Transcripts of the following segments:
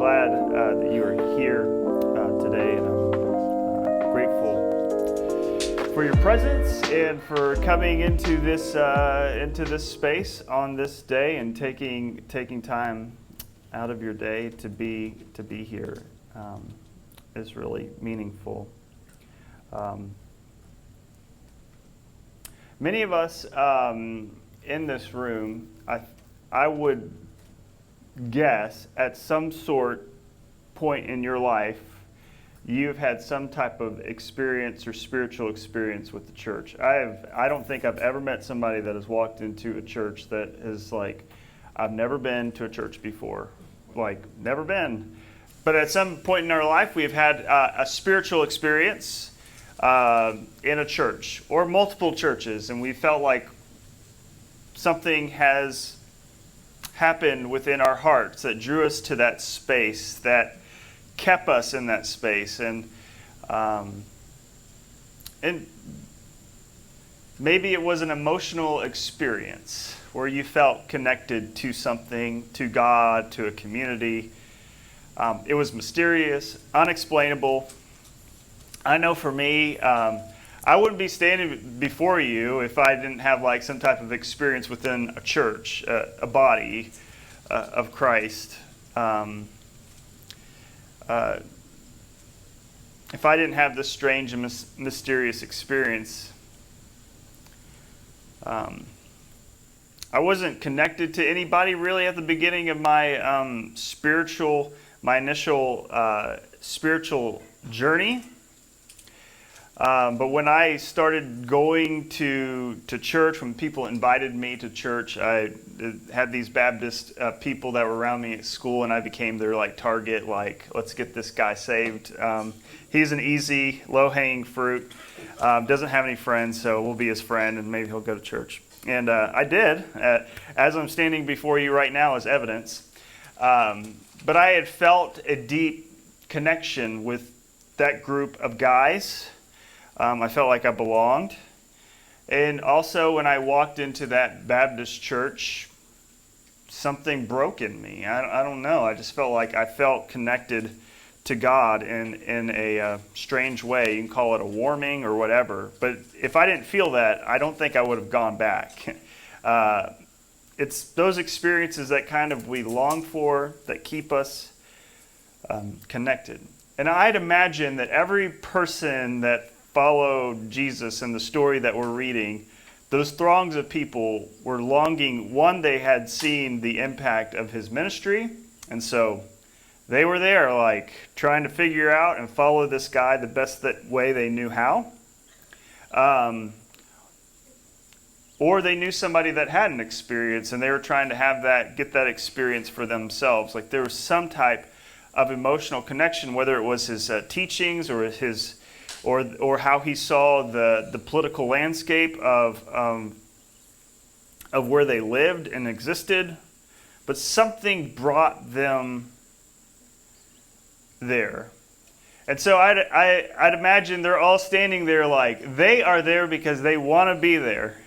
glad that you are here today, and I'm grateful for your presence and for coming into this space on this day and taking time out of your day to be here is really meaningful. Many of us in this room, I would guess at some point in your life, you've had some type of experience or spiritual experience with the church. I don't think I've ever met somebody that has walked into a church that is like, I've never been to a church before. Like, never been. But at some point in our life, we've had a spiritual experience in a church or multiple churches, and we felt like something has happened within our hearts that drew us to that space, that kept us in that space, and maybe it was an emotional experience where you felt connected to something, to God, to a community. It was mysterious, unexplainable. I know for me, I wouldn't be standing before you if I didn't have like some type of experience within a church, a body of Christ. If I didn't have this strange and mysterious experience, I wasn't connected to anybody really at the beginning of my initial spiritual journey. But when I started going to church, when people invited me to church, I had these Baptist people that were around me at school, and I became their like target. Like, let's get this guy saved. He's an easy, low-hanging fruit. Doesn't have any friends, so we'll be his friend, and maybe he'll go to church. And I did, as I'm standing before you right now as evidence. But I had felt a deep connection with that group of guys. I felt like I belonged. And also when I walked into that Baptist church, something broke in me. I don't know. I just felt like I felt connected to God in a strange way. You can call it a warming or whatever. But if I didn't feel that, I don't think I would have gone back. It's those experiences that kind of we long for that keep us connected. And I'd imagine that every person that followed Jesus in the story that we're reading, those throngs of people were longing. One, they had seen the impact of his ministry, and so they were there like trying to figure out and follow this guy the best way they knew how. Or they knew somebody that had an experience and they were trying to get that experience for themselves. Like there was some type of emotional connection, whether it was his teachings or or how he saw the political landscape of where they lived and existed, but something brought them there. And so I'd imagine they're all standing there like they are there because they want to be there.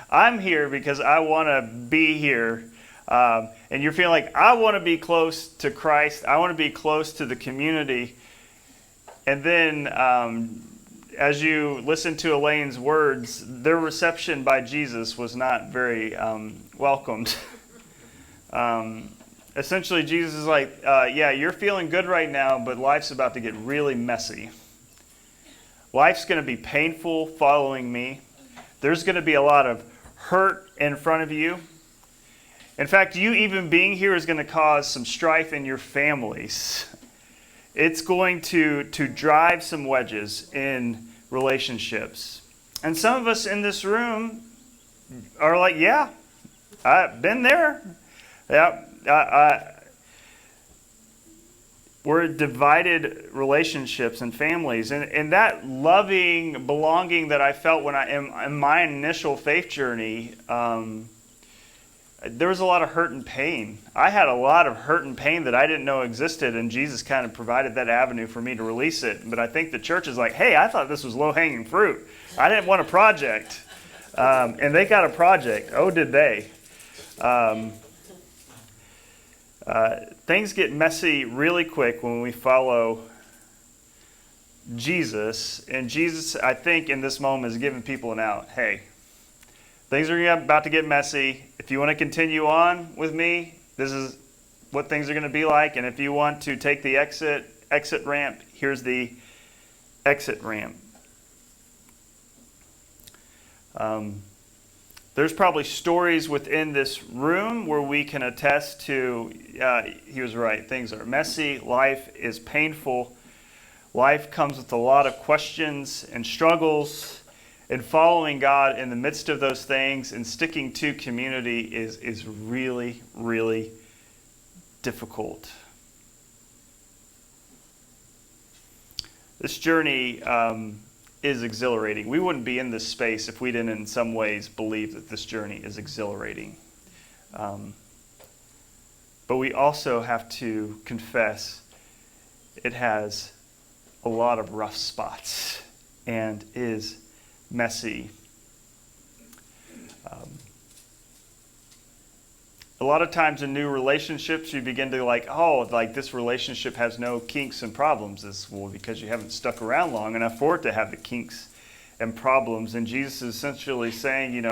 I'm here because I want to be here. And you're feeling like I want to be close to Christ. I want to be close to the community. And then as you listen to Elaine's words, their reception by Jesus was not very welcomed. Essentially, Jesus is like, yeah, you're feeling good right now, but life's about to get really messy. Life's going to be painful following me. There's going to be a lot of hurt in front of you. In fact, you even being here is going to cause some strife in your families. It's going to drive some wedges in relationships. And some of us in this room are like, yeah, I've been there. Yeah, we're divided relationships and families. And that loving belonging that I felt when in my initial faith journey, there was a lot of hurt and pain. I had a lot of hurt and pain that I didn't know existed, and Jesus kind of provided that avenue for me to release it. But I think the church is like, hey, I thought this was low-hanging fruit. I didn't want a project. And they got a project. Oh, did they? Things get messy really quick when we follow Jesus. And Jesus, I think, in this moment is giving people an out. Hey, things are about to get messy. If you want to continue on with me, this is what things are going to be like. And if you want to take the exit ramp, here's the exit ramp. There's probably stories within this room where we can attest to, he was right, things are messy, life is painful, life comes with a lot of questions and struggles, and following God in the midst of those things and sticking to community is really, really difficult. This journey is exhilarating. We wouldn't be in this space if we didn't in some ways believe that this journey is exhilarating. But we also have to confess it has a lot of rough spots and is messy. A lot of times in new relationships, you begin to like this relationship has no kinks and problems. Well, because you haven't stuck around long enough for it to have the kinks and problems. And Jesus is essentially saying,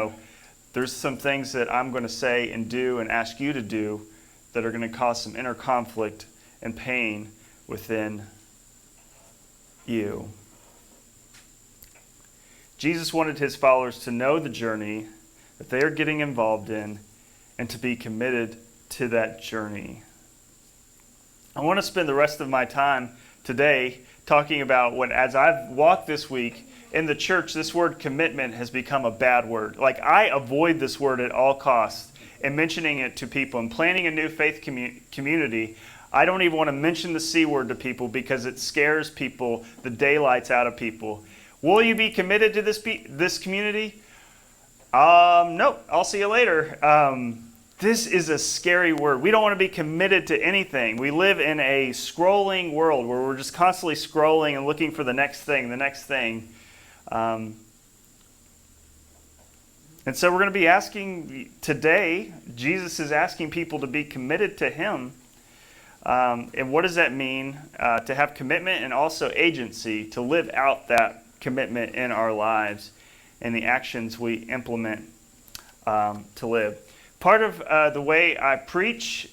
there's some things that I'm going to say and do and ask you to do that are going to cause some inner conflict and pain within you. Jesus wanted his followers to know the journey that they are getting involved in and to be committed to that journey. I want to spend the rest of my time today talking about as I've walked this week in the church, this word commitment has become a bad word. Like, I avoid this word at all costs and mentioning it to people. And planning a new faith community, I don't even want to mention the C word to people because it scares people, the daylights out of people. Will you be committed to this community? Nope, I'll see you later. This is a scary word. We don't want to be committed to anything. We live in a scrolling world where we're just constantly scrolling and looking for the next thing. And so we're going to be asking today, Jesus is asking people to be committed to him. And what does that mean? To have commitment and also agency to live out that commitment in our lives and the actions we implement to live. Part of the way I preach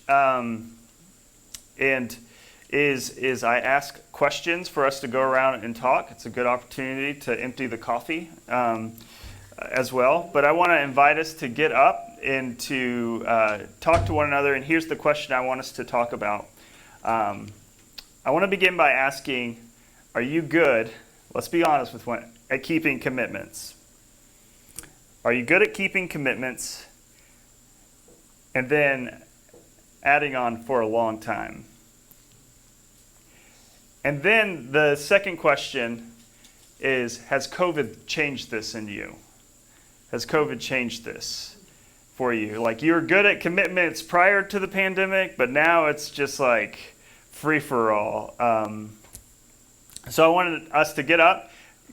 is I ask questions for us to go around and talk. It's a good opportunity to empty the coffee as well. But I want to invite us to get up and to talk to one another. And here's the question I want us to talk about. I want to begin by asking, are you good, let's be honest with one, at keeping commitments? Are you good at keeping commitments? And then adding on for a long time. And then the second question is, has COVID changed this in you? Has COVID changed this for you? Like, you were good at commitments prior to the pandemic, but now it's just like free for all. So I wanted us to get up,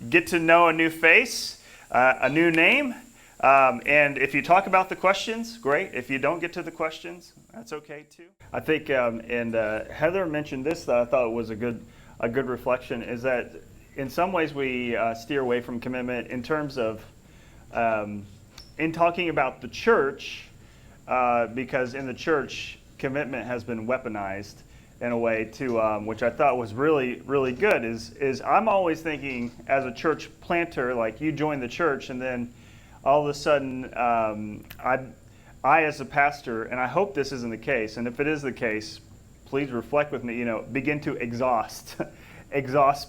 get to know a new face, a new name. And if you talk about the questions, great. If you don't get to the questions, that's okay too. I think, and Heather mentioned this that I thought was a good reflection, is that in some ways we steer away from commitment in terms of, in talking about the church, because in the church, commitment has been weaponized in a way too, which I thought was really, really good, is I'm always thinking as a church planter, like you join the church and then all of a sudden, I as a pastor, and I hope this isn't the case, and if it is the case, please reflect with me, begin to exhaust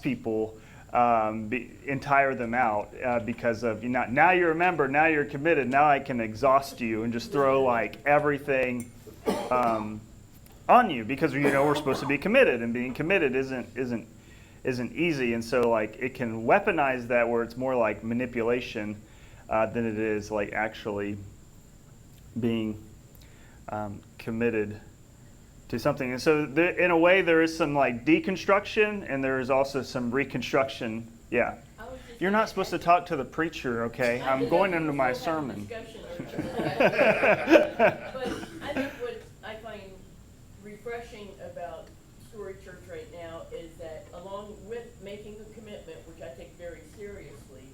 people, and tire them out because of, now you're a member, now you're committed, now I can exhaust you and just throw like everything on you because, we're supposed to be committed, and being committed isn't easy, and so like it can weaponize that where it's more like manipulation than it is like actually being committed to something. And so in a way there is some like deconstruction and there is also some reconstruction. Yeah. You're not supposed to talk to the preacher, okay? I'm going into my sermon. But I think what I find refreshing about Storied Church right now is that along with making a commitment, which I take very seriously,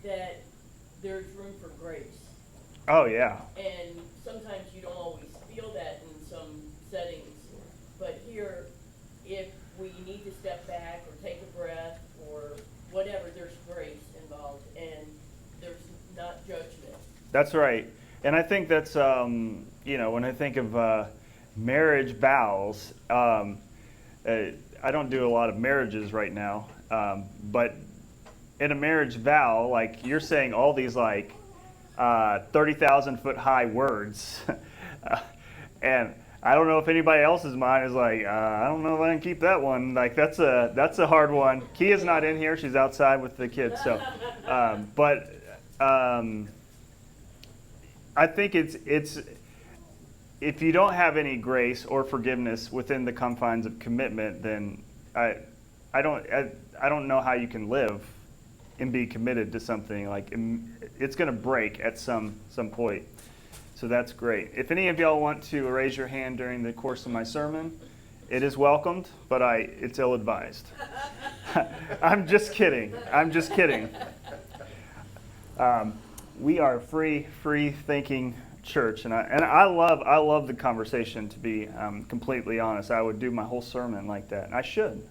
that there's room for grace. Oh, yeah. And sometimes you don't always feel that in some settings, but here, if we need to step back or take a breath or whatever, there's grace involved, and there's not judgment. That's right. And I think that's, when I think of marriage vows, I don't do a lot of marriages right now, but in a marriage vow, like you're saying all these 30,000 foot high words, and I don't know if anybody else's mind is like, I don't know if I can keep that one. Like that's a hard one. Kia's not in here; she's outside with the kids. So, I think it's if you don't have any grace or forgiveness within the confines of commitment, then I don't know how you can live and be committed to something. Like it's going to break at some point. So that's great. If any of y'all want to raise your hand during the course of my sermon, it is welcomed, but it's ill-advised. I'm just kidding. We are a free thinking church, and I love the conversation. To be completely honest, I would do my whole sermon like that, and I should.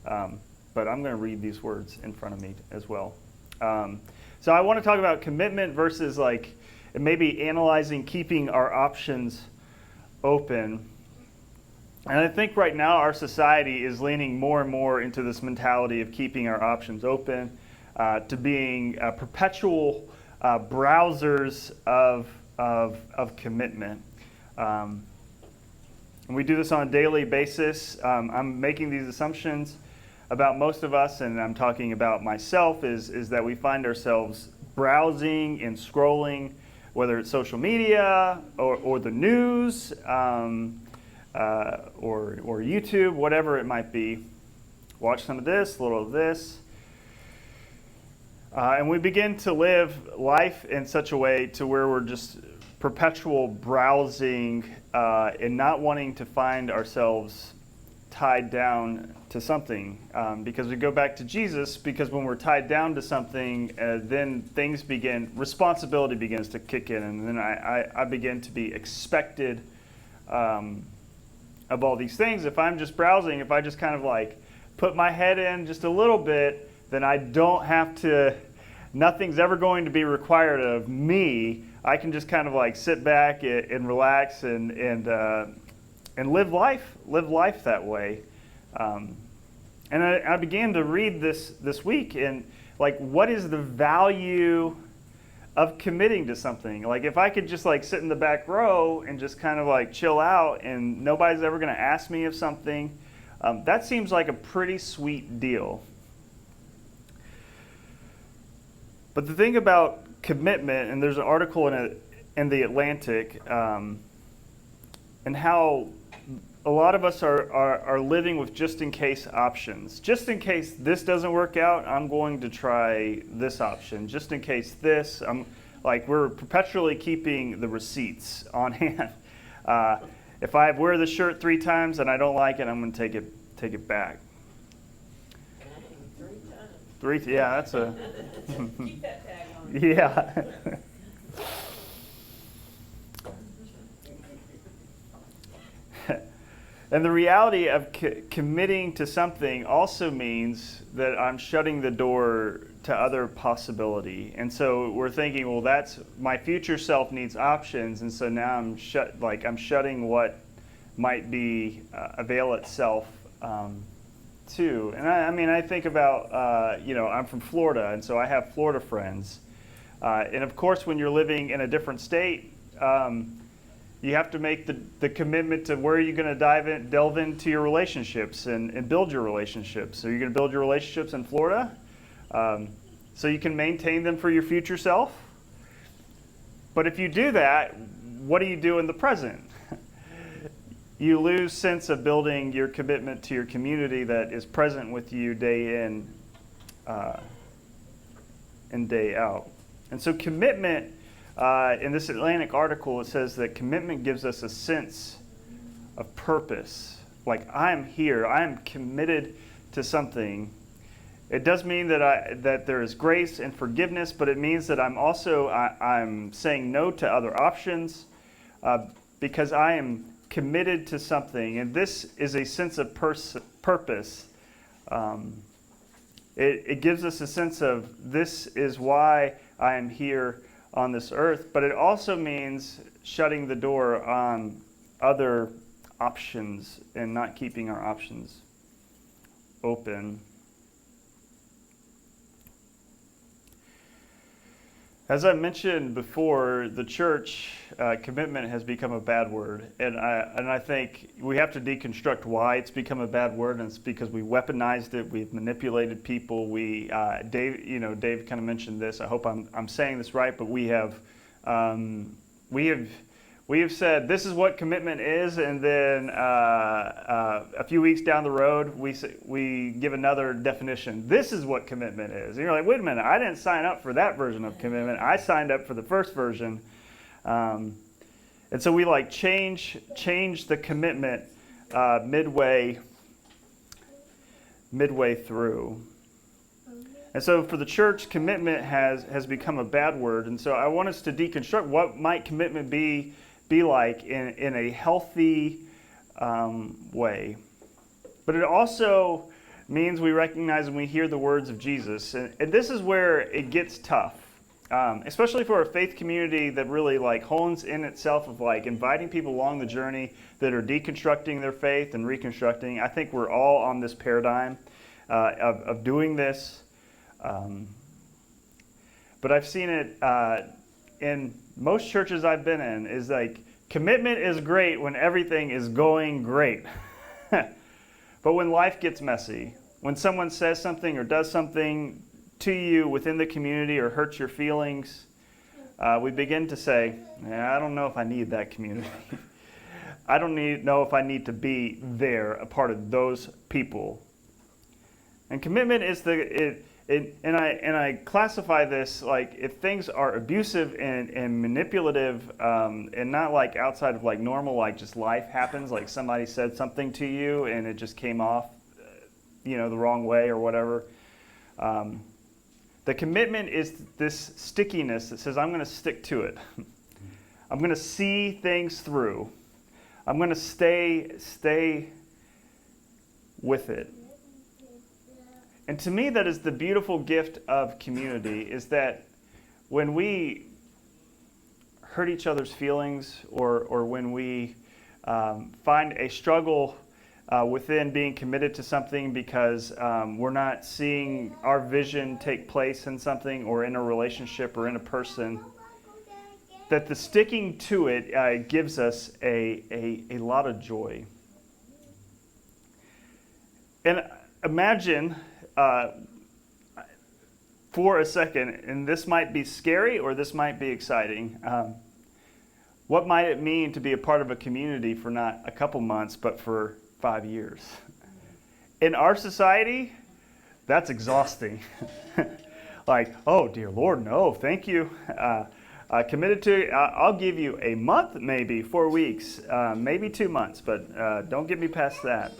But I'm going to read these words in front of me as well. So I want to talk about commitment versus maybe analyzing keeping our options open. And I think right now our society is leaning more and more into this mentality of keeping our options open, to being perpetual browsers of commitment. And we do this on a daily basis. I'm making these assumptions about most of us, and I'm talking about myself, is that we find ourselves browsing and scrolling, whether it's social media or the news or YouTube, whatever it might be. Watch some of this, a little of this. And we begin to live life in such a way to where we're just perpetual browsing and not wanting to find ourselves tied down to something, because we go back to Jesus, because when we're tied down to something, then responsibility begins to kick in, and then I begin to be expected of all these things. If I'm just browsing, if I just kind of put my head in just a little bit, then I don't have to, nothing's ever going to be required of me. I can just kind of sit back and relax and live life that way. And I began to read this week, and what is the value of committing to something? If I could just sit in the back row and just kind of chill out, and nobody's ever going to ask me of something, that seems like a pretty sweet deal. But the thing about commitment, and there's an article in the Atlantic, and how a lot of us are living with just-in-case options. Just in case this doesn't work out, I'm going to try this option. Just in case this, we're perpetually keeping the receipts on hand. If I wear the shirt 3 times and I don't like it, I'm going to take it back. 3 times. Yeah, that's a... Keep that tag on. Yeah. And the reality of committing to something also means that I'm shutting the door to other possibility. And so we're thinking, well, that's my future self needs options, and so now I'm shutting what might be avail itself to. And I think about I'm from Florida, and so I have Florida friends. And of course, when you're living in a different state, you have to make the commitment to where you're going to delve into your relationships and build your relationships. So you're going to build your relationships in Florida, so you can maintain them for your future self. But if you do that, what do you do in the present? You lose sense of building your commitment to your community that is present with you day in and day out. And so commitment, in this Atlantic article, it says that commitment gives us a sense of purpose. Like, I am here. I am committed to something. It does mean that there is grace and forgiveness, but it means that I'm saying no to other options because I am committed to something. And this is a sense of purpose. It gives us a sense of this is why I am here on this earth, but it also means shutting the door on other options and not keeping our options open. As I mentioned before, the church commitment has become a bad word, and I think we have to deconstruct why it's become a bad word, and it's because we weaponized it, we've manipulated people. Dave kind of mentioned this. I hope I'm saying this right, but we have said this is what commitment is, and then a few weeks down the road, we give another definition. This is what commitment is. And you're like, wait a minute, I didn't sign up for that version of commitment. I signed up for the first version. And so we change the commitment midway through. And so for the church, commitment has become a bad word. And so I want us to deconstruct what might commitment be like in a healthy way. But it also means we recognize and we hear the words of Jesus. And this is where it gets tough, especially for a faith community that really hones in itself of inviting people along the journey that are deconstructing their faith and reconstructing. I think we're all on this paradigm of doing this. But I've seen it in most churches I've been in is commitment is great when everything is going great. But when life gets messy, when someone says something or does something to you within the community or hurts your feelings, we begin to say, I don't know if I need that community. I don't know if I need to be there, a part of those people. And commitment is and I classify this if things are abusive and manipulative and not outside of normal, just life happens, somebody said something to you and it just came off the wrong way or whatever. The commitment is this stickiness that says I'm going to stick to it. I'm going to see things through. I'm going to stay with it. And to me, that is the beautiful gift of community, is that when we hurt each other's feelings or when we find a struggle within being committed to something because we're not seeing our vision take place in something or in a relationship or in a person, that the sticking to it gives us a lot of joy. And imagine for a second, and this might be scary or this might be exciting, what might it mean to be a part of a community for not a couple months, but for 5 years? In our society, that's exhausting. Oh, dear Lord, no, thank you. Committed to, I'll give you a month, maybe 4 weeks, maybe 2 months, but don't get me past that.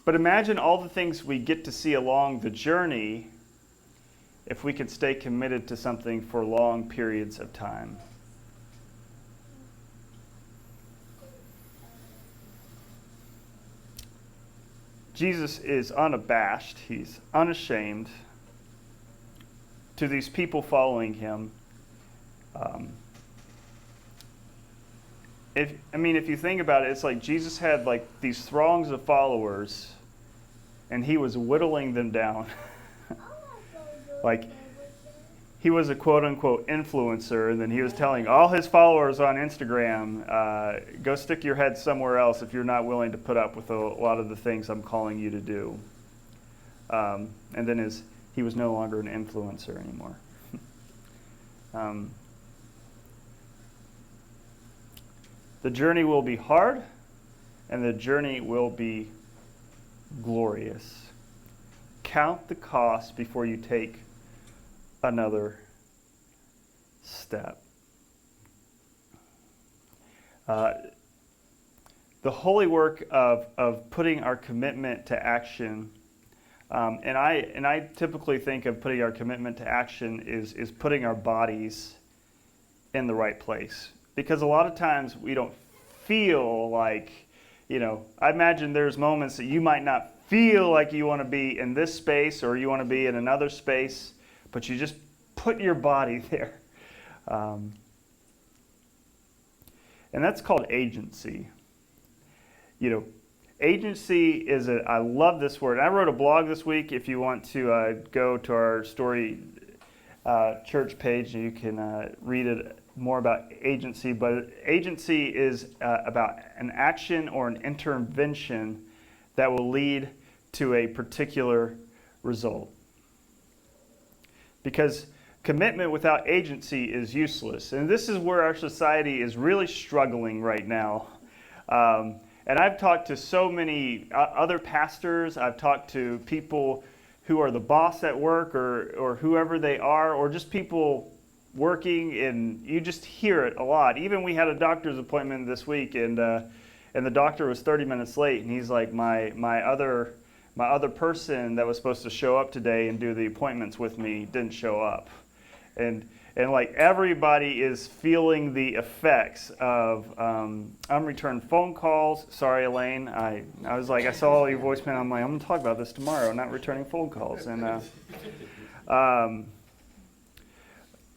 But imagine all the things we get to see along the journey if we could stay committed to something for long periods of time. Jesus is unabashed. He's unashamed to these people following him. If you think about it, it's Jesus had these throngs of followers, and he was whittling them down. He was a quote-unquote influencer, and then he was telling all his followers on Instagram, go stick your head somewhere else if you're not willing to put up with a lot of the things I'm calling you to do. And then he was no longer an influencer anymore. The journey will be hard, and the journey will be glorious. Count the cost before you take another step. the holy work of putting our commitment to action. And I typically think of putting our commitment to action is putting our bodies in the right place. Because a lot of times we don't feel like, I imagine there's moments that you might not feel like you want to be in this space or you want to be in another space, but you just put your body there. And that's called agency. Agency is I love this word. I wrote a blog this week. If you want to go to our Storied church page, you can read it more about agency. But agency is about an action or an intervention that will lead to a particular result. Because commitment without agency is useless. And this is where our society is really struggling right now. And I've talked to so many other pastors. I've talked to people who are the boss at work or whoever they are, or just people working, and you just hear it a lot. Even we had a doctor's appointment this week, and the doctor was 30 minutes late, and he's like, my other person that was supposed to show up today and do the appointments with me didn't show up. And like everybody is feeling the effects of unreturned phone calls. Sorry, Elaine. I was like, I saw your voicemail. I'm like, I'm going to talk about this tomorrow, not returning phone calls. And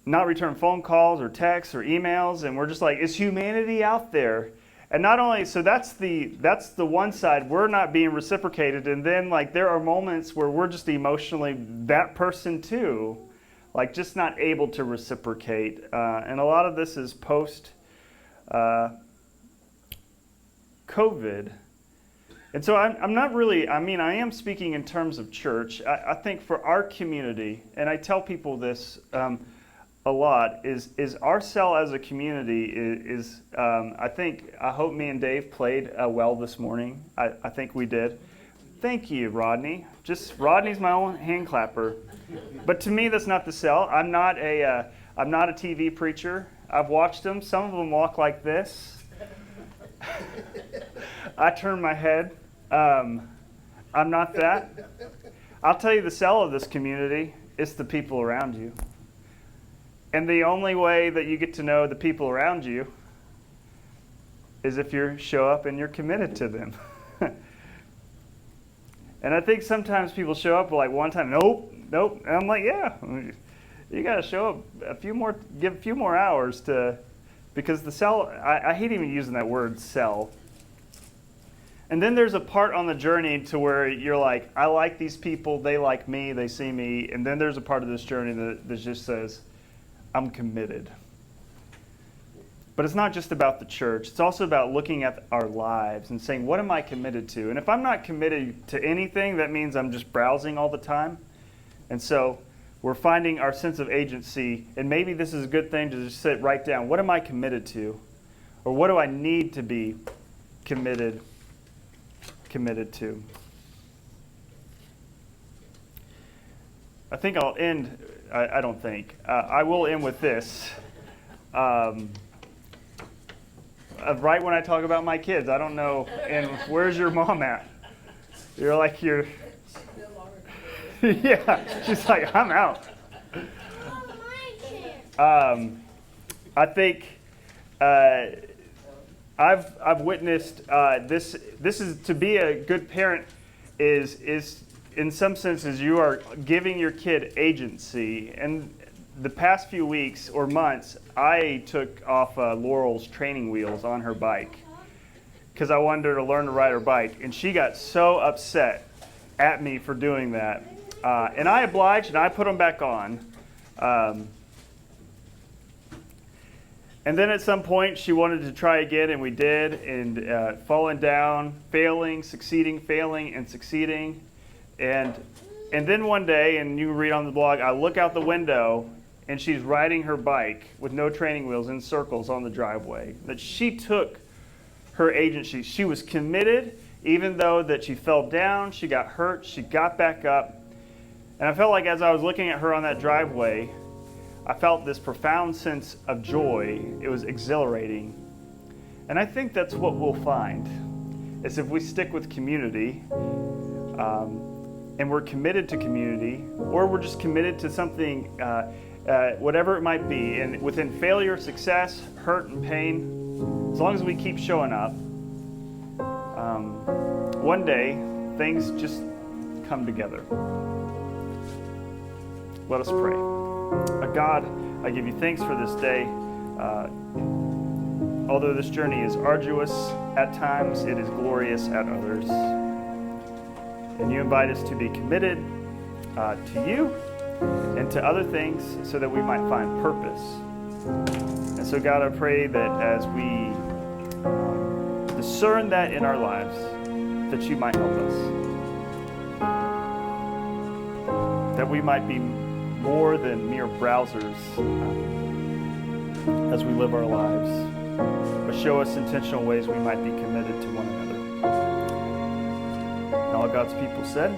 not return phone calls or texts or emails. And we're just like, is humanity out there? And not only, so that's the one side. We're not being reciprocated. And then like there are moments where we're just emotionally that person too. Like just not able to reciprocate. And a lot of this is post COVID. And so I'm not really, I am speaking in terms of church. I think for our community, and I tell people this a lot, is our cell as a community is I hope me and Dave played well this morning. I think we did. Thank you, Rodney. Rodney's my own hand clapper. But to me, that's not the cell. I'm not a TV preacher. I've watched them. Some of them walk like this. I turn my head. I'm not that. I'll tell you the cell of this community is the people around you. And the only way that you get to know the people around you is if you show up and you're committed to them. And I think sometimes people show up like one time, nope. And I'm like, yeah, you got to show up give a few more hours because the cell, I hate even using that word cell. And then there's a part on the journey to where you're like, I like these people, they like me, they see me. And then there's a part of this journey that just says, I'm committed. But it's not just about the church. It's also about looking at our lives and saying, what am I committed to? And if I'm not committed to anything, that means I'm just browsing all the time. And so we're finding our sense of agency. And maybe this is a good thing to just write down, what am I committed to? Or what do I need to be committed to? I think I'll end, I don't think. I will end with this. Right when I talk about my kids, I don't know, and where's your mom at? You're like, yeah, she's like, I'm out. I think I've witnessed this. This is to be a good parent is in some senses you are giving your kid agency. And the past few weeks or months, I took off Laurel's training wheels on her bike because I wanted her to learn to ride her bike, and she got so upset at me for doing that. And I obliged, and I put them back on. And then at some point, she wanted to try again, and we did, and falling down, failing, succeeding, failing, and succeeding. And then one day, and you read on the blog, I look out the window, and she's riding her bike with no training wheels in circles on the driveway. That she took her agency. She was committed, even though that she fell down, she got hurt, she got back up. And I felt like as I was looking at her on that driveway, I felt this profound sense of joy. It was exhilarating. And I think that's what we'll find. is if we stick with community, and we're committed to community, or we're just committed to something, whatever it might be, and within failure, success, hurt, and pain, as long as we keep showing up, one day things just come together. Let us pray. God, I give you thanks for this day. Although this journey is arduous at times, it is glorious at others. And you invite us to be committed to you and to other things so that we might find purpose. And so, God, I pray that as we discern that in our lives, that you might help us. That we might be more than mere browsers as we live our lives, but show us intentional ways we might be committed to one another. And all God's people said,